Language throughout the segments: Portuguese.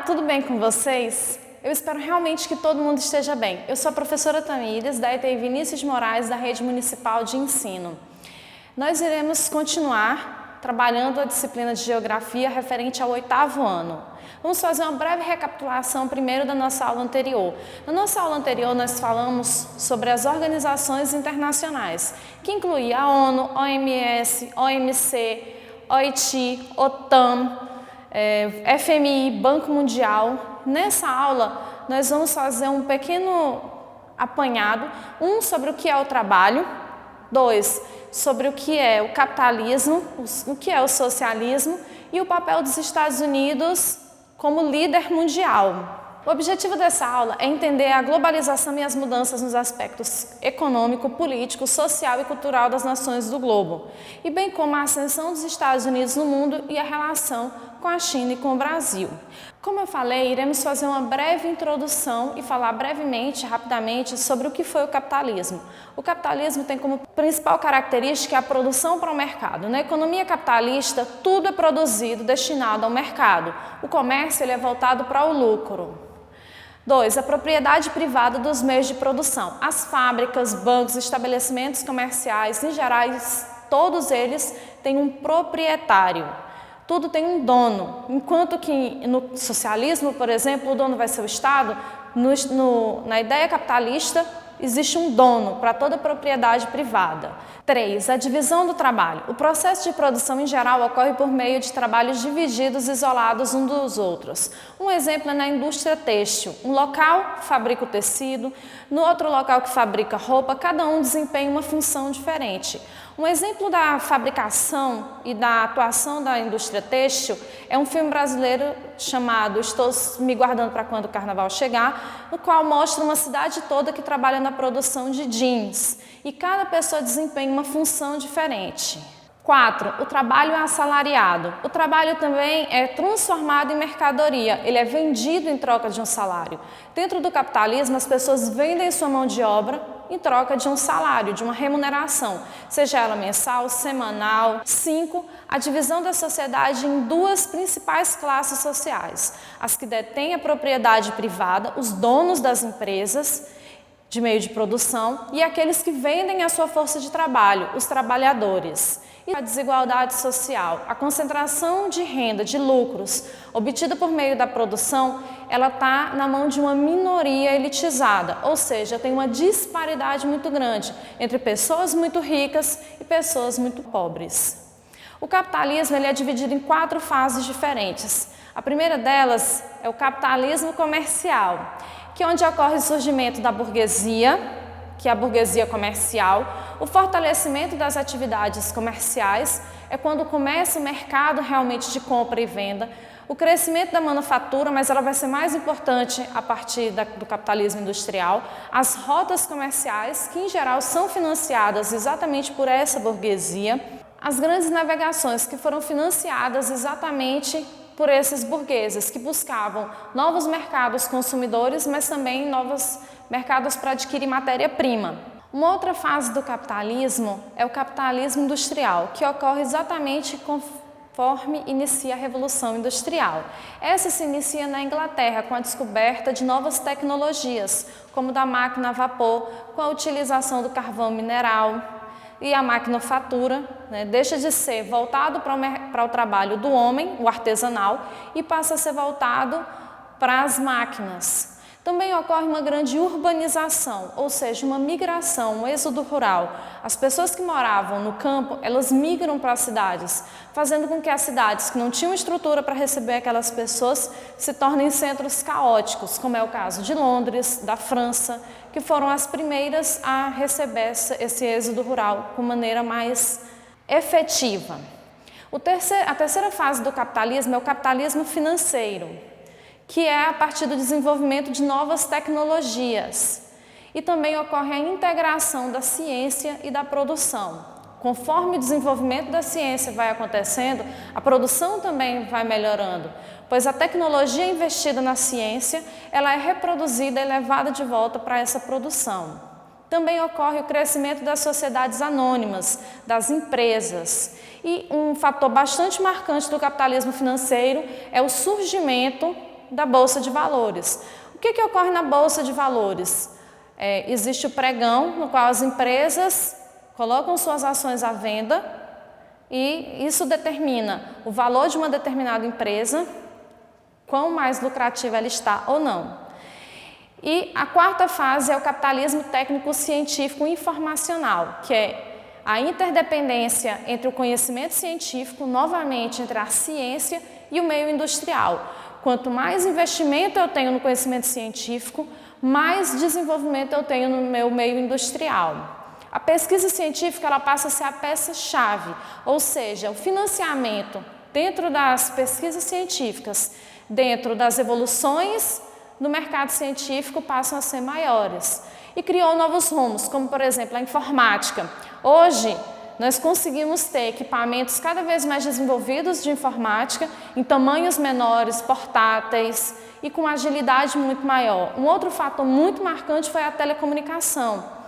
tudo bem com vocês? Eu espero realmente que todo mundo esteja bem. Eu sou a professora Tamires, da ETI Vinícius de Moraes, da Rede Municipal de Ensino. Nós iremos continuar trabalhando a disciplina de Geografia referente ao 8º ano. Vamos fazer uma breve recapitulação primeiro da nossa aula anterior. Na nossa aula anterior nós falamos sobre as organizações internacionais, que incluía a ONU, OMS, OMC, OIT, OTAN, FMI, Banco Mundial. Nessa aula, nós vamos fazer um pequeno apanhado, sobre o que é o trabalho, 2, sobre o que é o capitalismo, o que é o socialismo e o papel dos Estados Unidos como líder mundial. O objetivo dessa aula é entender a globalização e as mudanças nos aspectos econômico, político, social e cultural das nações do globo, e bem como a ascensão dos Estados Unidos no mundo e a relação com a China e com o Brasil. Como eu falei, iremos fazer uma breve introdução e falar brevemente, rapidamente, sobre o que foi o capitalismo. O capitalismo tem como principal característica a produção para o mercado. Na economia capitalista, tudo é produzido destinado ao mercado. O comércio ele é voltado para o lucro. 2. A propriedade privada dos meios de produção. As fábricas, bancos, estabelecimentos comerciais, em geral, todos eles têm um proprietário. Tudo tem um dono, enquanto que no socialismo, por exemplo, o dono vai ser o Estado, na ideia capitalista existe um dono para toda propriedade privada. 3. A divisão do trabalho. O processo de produção em geral ocorre por meio de trabalhos divididos e isolados uns dos outros. Um exemplo é na indústria têxtil. Um local fabrica o tecido, no outro local que fabrica roupa, cada um desempenha uma função diferente. Um exemplo da fabricação e da atuação da indústria têxtil é um filme brasileiro chamado Estou Me Guardando para Quando o Carnaval Chegar, no qual mostra uma cidade toda que trabalha na produção de jeans e cada pessoa desempenha uma função diferente. 4. O trabalho é assalariado. O trabalho também é transformado em mercadoria, ele é vendido em troca de um salário. Dentro do capitalismo, as pessoas vendem sua mão de obra em troca de um salário, de uma remuneração, seja ela mensal, semanal. 5. A divisão da sociedade em duas principais classes sociais: as que detêm a propriedade privada, os donos das empresas de meio de produção, e aqueles que vendem a sua força de trabalho, os trabalhadores. E a desigualdade social, a concentração de renda, de lucros, obtida por meio da produção, ela está na mão de uma minoria elitizada, ou seja, tem uma disparidade muito grande entre pessoas muito ricas e pessoas muito pobres. O capitalismo ele é dividido em 4 fases diferentes. A primeira delas é o capitalismo comercial, que é onde ocorre o surgimento da burguesia, que é a burguesia comercial. O fortalecimento das atividades comerciais é quando começa o mercado realmente de compra e venda. O crescimento da manufatura, mas ela vai ser mais importante a partir do capitalismo industrial. As rotas comerciais, que em geral são financiadas exatamente por essa burguesia. As grandes navegações, que foram financiadas exatamente por esses burgueses, que buscavam novos mercados consumidores, mas também novos mercados para adquirir matéria-prima. Uma outra fase do capitalismo é o capitalismo industrial, que ocorre exatamente conforme inicia a Revolução Industrial. Essa se inicia na Inglaterra com a descoberta de novas tecnologias, como da máquina a vapor, com a utilização do carvão mineral, e a maquinofatura, deixa de ser voltado para o trabalho do homem, o artesanal, e passa a ser voltado para as máquinas. Também ocorre uma grande urbanização, ou seja, uma migração, um êxodo rural. As pessoas que moravam no campo, elas migram para as cidades, fazendo com que as cidades que não tinham estrutura para receber aquelas pessoas se tornem centros caóticos, como é o caso de Londres, da França, que foram as primeiras a receber esse êxodo rural com maneira mais efetiva. A terceira fase do capitalismo é o capitalismo financeiro, que é a partir do desenvolvimento de novas tecnologias. E também ocorre a integração da ciência e da produção. Conforme o desenvolvimento da ciência vai acontecendo, a produção também vai melhorando, pois a tecnologia investida na ciência, ela é reproduzida e levada de volta para essa produção. Também ocorre o crescimento das sociedades anônimas, das empresas. E um fator bastante marcante do capitalismo financeiro é o surgimento da Bolsa de Valores. O que ocorre na Bolsa de Valores? Existe o pregão, no qual as empresas colocam suas ações à venda e isso determina o valor de uma determinada empresa, quão mais lucrativa ela está ou não. E a quarta fase é o capitalismo técnico-científico informacional, que é a interdependência entre o conhecimento científico, novamente entre a ciência e o meio industrial. Quanto mais investimento eu tenho no conhecimento científico, mais desenvolvimento eu tenho no meu meio industrial. A pesquisa científica ela passa a ser a peça-chave, ou seja, o financiamento dentro das pesquisas científicas, dentro das evoluções no mercado científico passam a ser maiores. E criou novos rumos, como por exemplo a informática. Hoje, nós conseguimos ter equipamentos cada vez mais desenvolvidos de informática, em tamanhos menores, portáteis e com agilidade muito maior. Um outro fator muito marcante foi a telecomunicação.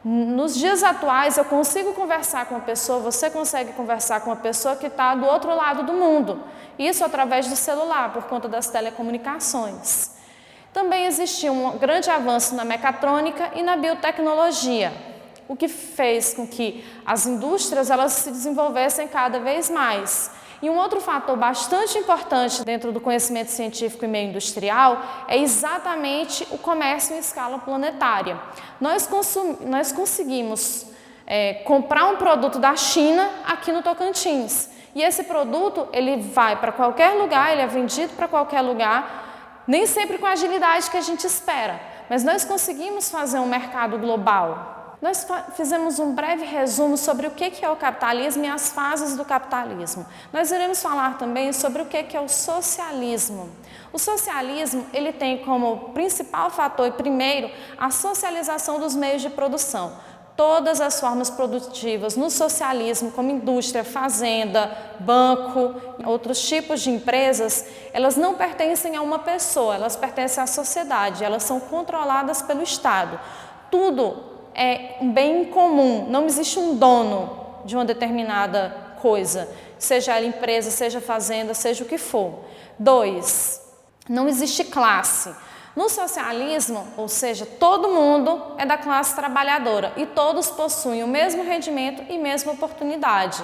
Nos dias atuais, eu consigo conversar com uma pessoa, você consegue conversar com uma pessoa que está do outro lado do mundo. Isso através do celular, por conta das telecomunicações. Também existiu um grande avanço na mecatrônica e na biotecnologia, o que fez com que as indústrias elas se desenvolvessem cada vez mais. E um outro fator bastante importante dentro do conhecimento científico e meio industrial é exatamente o comércio em escala planetária. Nós conseguimos comprar um produto da China aqui no Tocantins. E esse produto ele vai para qualquer lugar, ele é vendido para qualquer lugar, nem sempre com a agilidade que a gente espera, mas nós conseguimos fazer um mercado global. Nós fizemos um breve resumo sobre o que é o capitalismo e as fases do capitalismo. Nós iremos falar também sobre o que é o socialismo. O socialismo ele tem como principal fator e primeiro a socialização dos meios de produção. Todas as formas produtivas no socialismo, como indústria, fazenda, banco, outros tipos de empresas, elas não pertencem a uma pessoa, elas pertencem à sociedade, elas são controladas pelo Estado. Tudo é um bem comum, não existe um dono de uma determinada coisa, seja ela empresa, seja fazenda, seja o que for. 2, não existe classe. No socialismo, ou seja, todo mundo é da classe trabalhadora e todos possuem o mesmo rendimento e mesma oportunidade.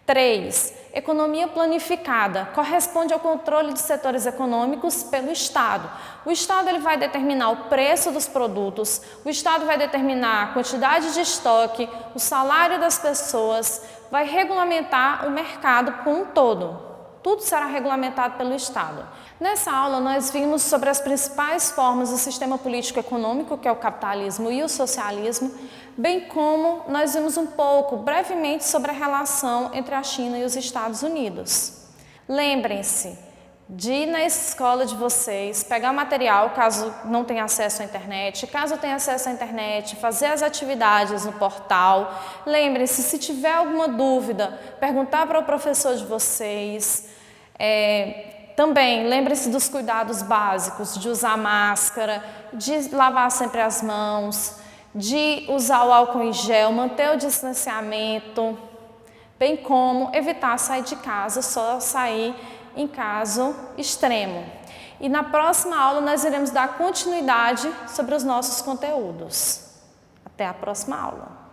3, economia planificada, corresponde ao controle de setores econômicos pelo Estado. O Estado ele vai determinar o preço dos produtos, o Estado vai determinar a quantidade de estoque, o salário das pessoas, vai regulamentar o mercado como um todo. Tudo será regulamentado pelo Estado. Nessa aula nós vimos sobre as principais formas do sistema político-econômico, que é o capitalismo e o socialismo, bem como nós vimos um pouco, brevemente, sobre a relação entre a China e os Estados Unidos. Lembrem-se de ir na escola de vocês, pegar o material, caso não tenha acesso à internet, caso tenha acesso à internet, fazer as atividades no portal. Lembrem-se, se tiver alguma dúvida, perguntar para o professor de vocês. Também lembre-se dos cuidados básicos, de usar máscara, de lavar sempre as mãos, de usar o álcool em gel, manter o distanciamento, bem como evitar sair de casa, só sair em caso extremo. E na próxima aula nós iremos dar continuidade sobre os nossos conteúdos. Até a próxima aula.